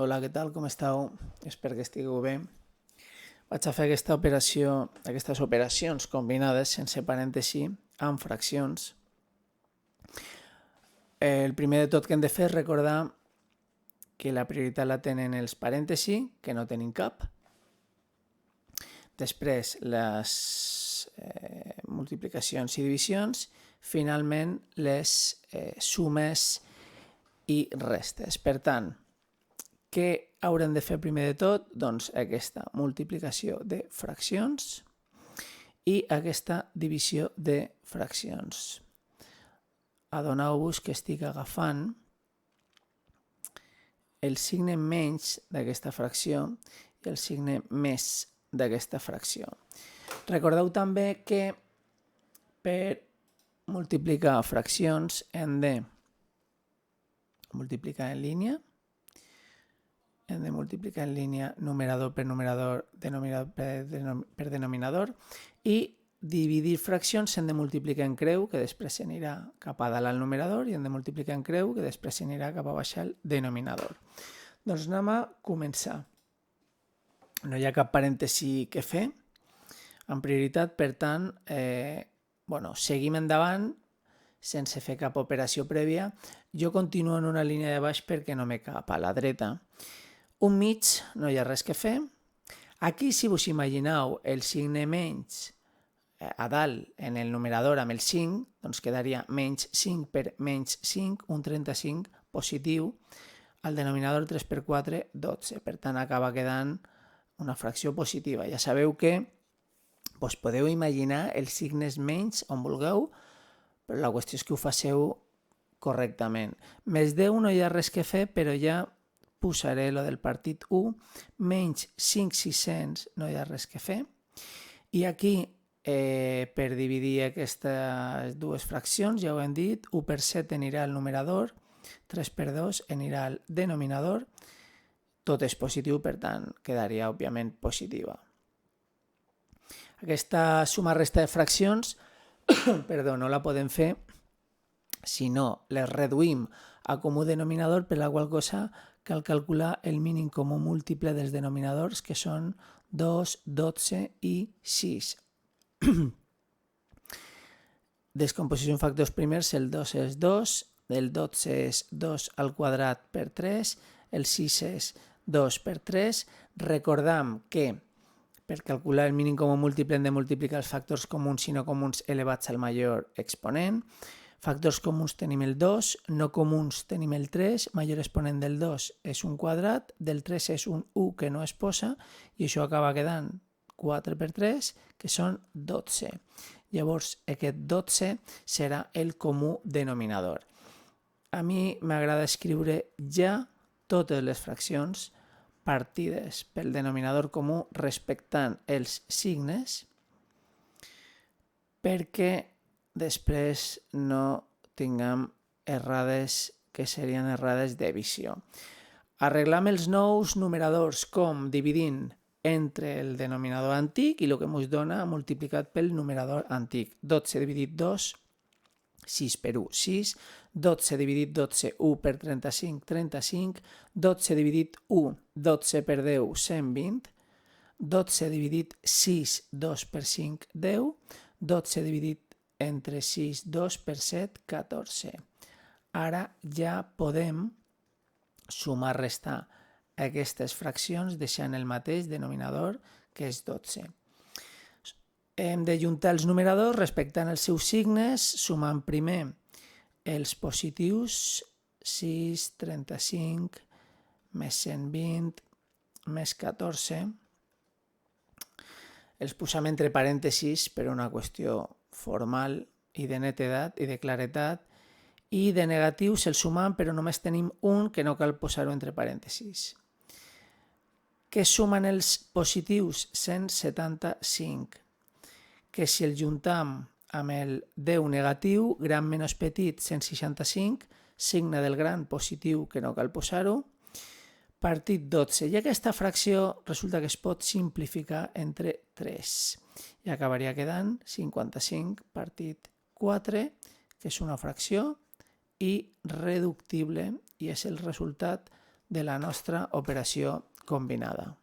Hola, què tal? Com esteu? Espero que estigueu bé. Vaig a fer aquestes operacions combinades sense parèntesi amb fraccions. El primer de tot que hem de fer és recordar que la prioritat la tenen els parèntesi, que no tenim cap. Després les multiplicacions i divisions. Finalment les sumes i restes. Per tant, què haurem de fer primer de tot? Doncs aquesta multiplicació de fraccions i aquesta divisió de fraccions. Adoneu-vos que estic agafant el signe menys d'aquesta fracció i el signe més d'aquesta fracció. Recordeu també que per multiplicar fraccions hem de multiplicar en línia, numerador per numerador, denominador per denominador, i dividir fraccions s'han de multiplicar en creu, que després s'anirà cap a dalt al numerador, i hem de multiplicar en creu, que després s'anirà cap a baix al denominador. Doncs anem a començar. No hi ha cap parèntesi que fer en prioritat, per tant, seguim endavant sense fer cap operació prèvia. Jo continuo en una línia de baix perquè no me cap a la dreta. Un mig no hi ha res que fer. Aquí, si vos imagineu el signe menys a dalt en el numerador amb el 5, doncs quedaria menys 5 per menys 5, un 35 positiu. Al denominador 3 per 4, 12. Per tant, acaba quedant una fracció positiva. Ja sabeu que podeu imaginar els signes menys on vulgueu, però la qüestió és que ho faceu correctament. Més 10 no hi ha res que fer, però ja posaré lo del partit 1, menys 5/600 no hi ha res que fer. I aquí, per dividir aquestes dues fraccions, ja ho hem dit, 1 per 7 anirà al numerador, 3 per 2 anirà al denominador, tot és positiu, per tant, quedaria òbviament positiva. Aquesta suma-resta de fraccions no la podem fer si no les reduïm a comú denominador, per la qual cosa cal calcular el mínim comú múltiple dels denominadors, que són 2, 12 i 6. Descomposició en factors primers, el 2 és 2, el 12 és 2 al quadrat per 3, el 6 és 2 per 3. Recordam que per calcular el mínim comú múltiple hem de multiplicar els factors comuns i no comuns elevats al major exponent. Factors comuns tenim el 2, no comuns tenim el 3, major exponent del 2 és un quadrat, del 3 és un 1 que no es posa, i això acaba quedant 4 per 3, que són 12. Llavors, aquest 12 serà el comú denominador. A mi m'agrada escriure ja totes les fraccions partides pel denominador comú respectant els signes, perquè després no tinguem errades que serien errades de visió. Arreglam els nous numeradors com dividint entre el denominador antic i el que ens dona multiplicat pel numerador antic. 12 dividit 2, 6 per 1, 6. 12 dividit 12, 1 per 35, 35. 12 dividit 1, 12 per 10, 120. 12 dividit 6, 2 per 5, 10. 12 dividit entre 6, 2 per 7, 14. Ara ja podem sumar-restar aquestes fraccions deixant el mateix denominador, que és 12. Hem de juntar els numeradors respectant els seus signes, sumant primer els positius, 6, 35, més 120, més 14. Els posam entre parèntesis per una qüestió formal i de netedat i de claretat, i de negatius els sumam, però només tenim un que no cal posar-ho entre parèntesis. Què sumen els positius? 175. Que si el juntam amb el 10 negatiu, gran menys petit, 165, signe del gran positiu que no cal posar-ho, partit 12. I aquesta fracció resulta que es pot simplificar entre 3. I acabaria quedant 55 partit 4, que és una fracció i reductible, i és el resultat de la nostra operació combinada.